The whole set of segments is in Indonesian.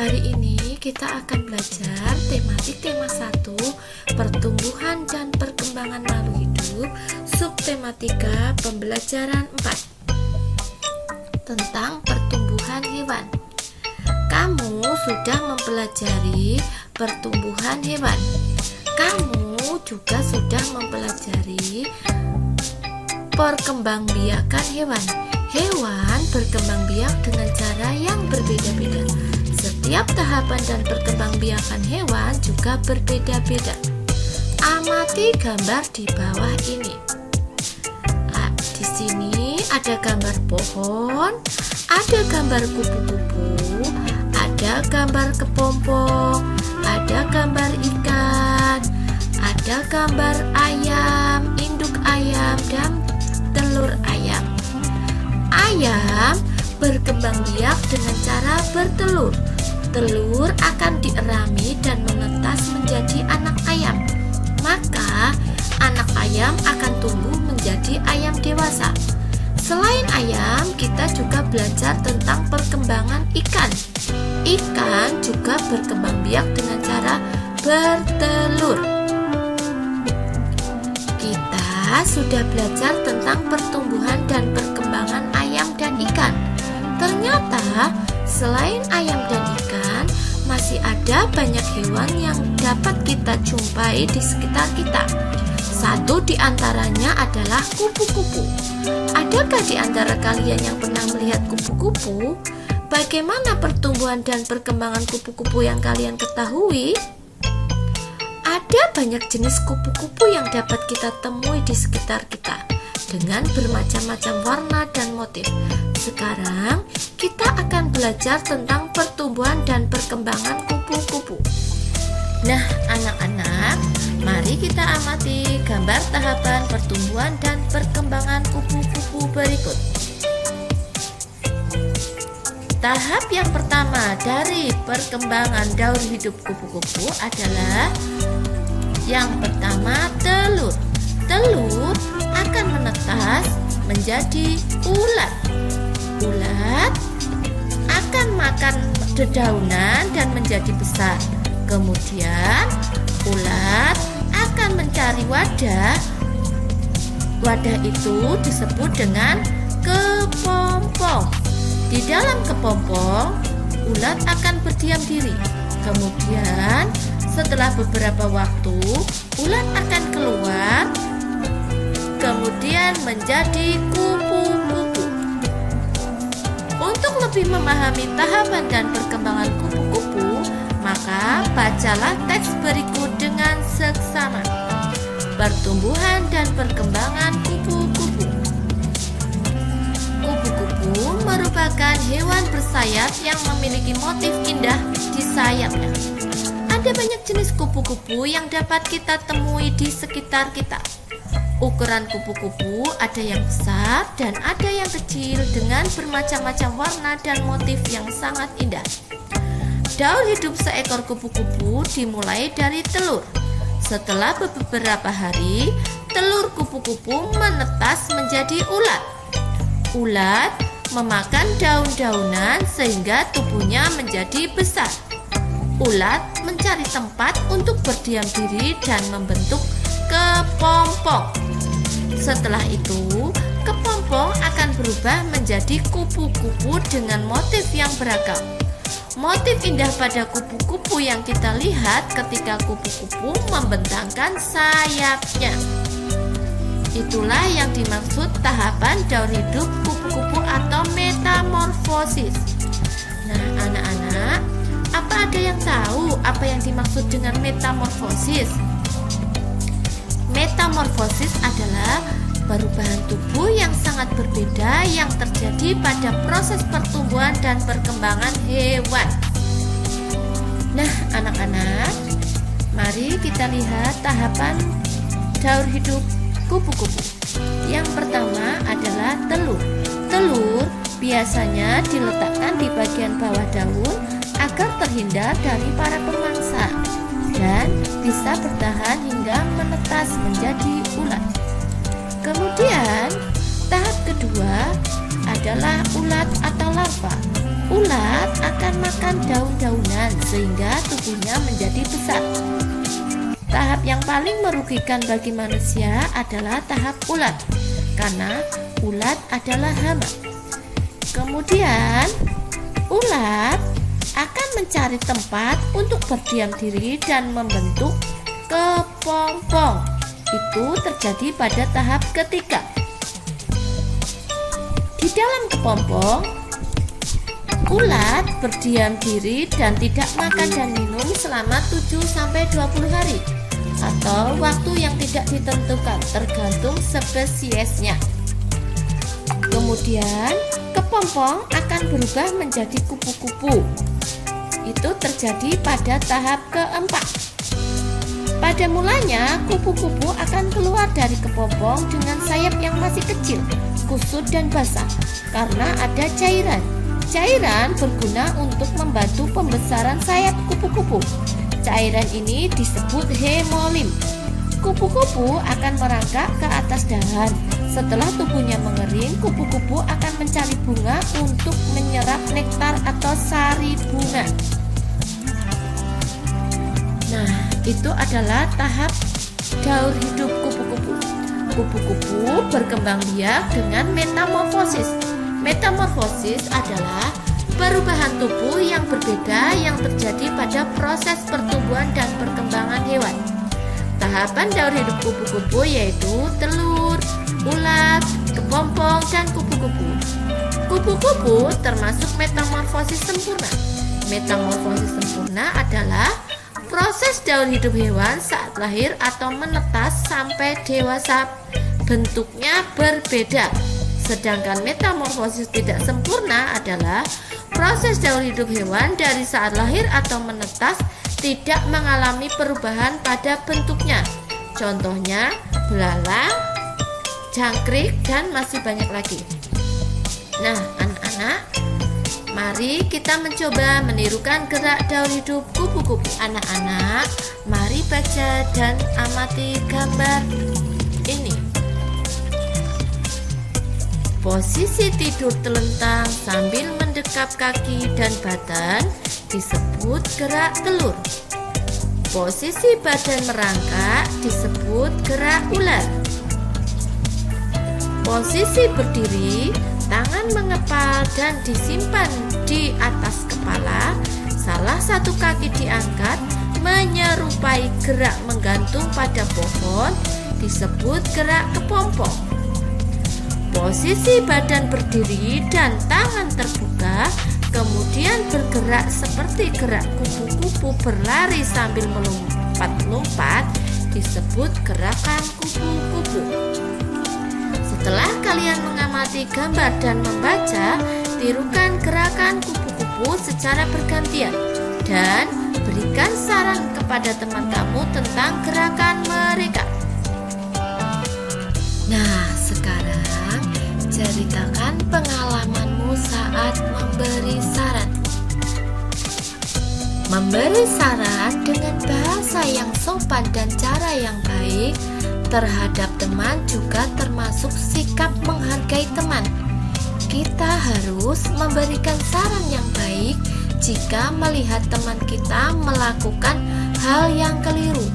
Hari ini kita akan belajar tema 1, pertumbuhan dan perkembangan makhluk hidup, subtematika pembelajaran 4 tentang pertumbuhan hewan. Kamu sudah mempelajari pertumbuhan hewan. Kamu juga sudah mempelajari perkembangbiakan hewan. Hewan berkembang biak dengan cara yang berbeda-beda. Setiap tahapan dan perkembangbiakan hewan juga berbeda-beda. Amati gambar di bawah ini. Di sini ada gambar pohon, ada gambar kupu-kupu, ada gambar kepompong, ada gambar ikan, ada gambar ayam, induk ayam, dan telur ayam. Ayam berkembang biak dengan cara bertelur. Telur akan dierami dan menetas menjadi anak ayam. Maka anak ayam akan tumbuh menjadi ayam dewasa. Selain ayam, kita juga belajar tentang perkembangan ikan. Ikan juga berkembang biak dengan cara bertelur. Kita sudah belajar tentang pertumbuhan dan perkembangan ayam dan ikan. Ternyata selain ayam dan ikan, masih ada banyak hewan yang dapat kita jumpai di sekitar kita. Satu di antaranya adalah kupu-kupu. Adakah di antara kalian yang pernah melihat kupu-kupu? Bagaimana pertumbuhan dan perkembangan kupu-kupu yang kalian ketahui? Ada banyak jenis kupu-kupu yang dapat kita temui di sekitar kita dengan bermacam-macam warna dan motif. Sekarang kita akan belajar tentang pertumbuhan dan perkembangan kupu-kupu. Nah, anak-anak, mari kita amati gambar tahapan pertumbuhan dan perkembangan kupu-kupu berikut. Tahap yang pertama dari perkembangan daur hidup kupu-kupu adalah yang pertama, telur. Telur akan menetas menjadi ulat. Ulat akan makan dedaunan dan menjadi besar. Kemudian ulat akan mencari wadah. Wadah itu disebut dengan kepompong. Di dalam kepompong, ulat akan berdiam diri. Kemudian setelah beberapa waktu, ulat akan keluar, kemudian menjadi kupu-kupu. Untuk lebih memahami tahapan dan perkembangan kupu-kupu, maka bacalah teks berikut dengan seksama. Pertumbuhan dan perkembangan kupu-kupu. Kupu-kupu merupakan hewan bersayap yang memiliki motif indah di sayapnya. Ada banyak jenis kupu-kupu yang dapat kita temui di sekitar kita. Ukuran kupu-kupu ada yang besar dan ada yang kecil dengan bermacam-macam warna dan motif yang sangat indah. Daur hidup seekor kupu-kupu dimulai dari telur. Setelah beberapa hari, telur kupu-kupu menetas menjadi ulat. Ulat memakan daun-daunan sehingga tubuhnya menjadi besar. Ulat mencari tempat untuk berdiam diri dan membentuk kepompong. Setelah itu, kepompong akan berubah menjadi kupu-kupu dengan motif yang beragam. Motif indah pada kupu-kupu yang kita lihat ketika kupu-kupu membentangkan sayapnya. Itulah yang dimaksud tahapan daur hidup kupu-kupu atau metamorfosis. Nah, anak-anak, apa ada yang tahu apa yang dimaksud dengan metamorfosis? Metamorfosis adalah perubahan tubuh yang sangat berbeda yang terjadi pada proses pertumbuhan dan perkembangan hewan. Nah, anak-anak, mari kita lihat tahapan daur hidup kupu-kupu. Yang pertama adalah telur. Telur biasanya diletakkan di bagian bawah daun agar terhindar dari para pemangsa dan bisa bertahan hingga menetas menjadi ulat. Kemudian tahap kedua adalah ulat atau larva. Ulat akan makan daun-daunan sehingga tubuhnya menjadi besar. Tahap yang paling merugikan bagi manusia adalah tahap ulat, karena ulat adalah hama. Kemudian ulat akan mencari tempat untuk berdiam diri dan membentuk kepompong. Itu terjadi pada tahap ketiga. Di dalam kepompong, ulat berdiam diri dan tidak makan dan minum selama 7-20 hari atau waktu yang tidak ditentukan tergantung spesiesnya. Kemudian kepompong akan berubah menjadi kupu-kupu. Itu terjadi pada tahap keempat. Pada mulanya, kupu-kupu akan keluar dari kepompong dengan sayap yang masih kecil, kusut dan basah karena ada cairan. Cairan berguna untuk membantu pembesaran sayap kupu-kupu. Cairan ini disebut hemolim. Kupu-kupu akan merangkak ke atas dahan. Setelah tubuhnya mengering, kupu-kupu akan mencari bunga untuk menyerap nektar atau sari bunga. Nah, itu adalah tahap daur hidup kupu-kupu. Kupu-kupu berkembang biak dengan metamorfosis. Metamorfosis adalah perubahan tubuh yang berbeda yang terjadi pada proses pertumbuhan dan perkembangan hewan. Tahapan daur hidup kupu-kupu yaitu telur, ulat, kepompong, dan kupu-kupu. Kupu-kupu termasuk metamorfosis sempurna. Metamorfosis sempurna adalah proses daur hidup hewan saat lahir atau menetas sampai dewasa. Bentuknya berbeda. Sedangkan metamorfosis tidak sempurna adalah proses daur hidup hewan dari saat lahir atau menetas tidak mengalami perubahan pada bentuknya. Contohnya belalang, jangkrik, dan masih banyak lagi. Nah, anak-anak, mari kita mencoba menirukan gerak daur hidup kupu-kupu. Anak-anak, mari baca dan amati gambar ini. Posisi tidur telentang sambil mendekap kaki dan badan disebut gerak telur. Posisi badan merangkak disebut gerak ular. Posisi berdiri, tangan mengepal dan disimpan di atas kepala, salah satu kaki diangkat menyerupai gerak menggantung pada pohon disebut gerak kepompong. Posisi badan berdiri dan tangan terbuka, kemudian bergerak seperti gerak kupu-kupu berlari sambil melompat-lompat disebut gerakan kupu-kupu. Setelah kalian mengamati gambar dan membaca, tirukan gerakan kupu-kupu secara bergantian dan berikan saran kepada teman kamu tentang gerakan mereka. Nah, sekarang ceritakan pengalamanmu saat memberi saran. Memberi saran dengan bahasa yang sopan dan cara yang baik terhadap teman juga termasuk sikap menghargai teman. Kita harus memberikan saran yang baik jika melihat teman kita melakukan hal yang keliru.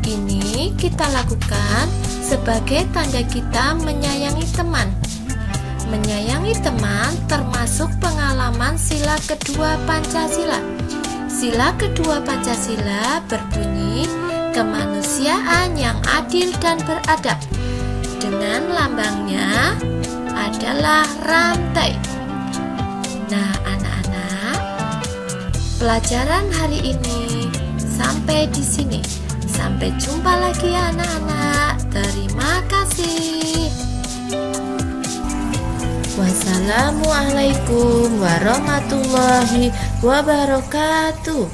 Ini kita lakukan sebagai tanda kita menyayangi teman. Menyayangi teman termasuk pengalaman sila kedua Pancasila. Sila kedua Pancasila berbunyi kemanusiaan yang adil dan beradab. Dengan lambangnya adalah rantai. Nah, anak-anak, pelajaran hari ini sampai di sini. Sampai jumpa lagi anak-anak. Terima kasih. Wassalamualaikum warahmatullahi wabarakatuh.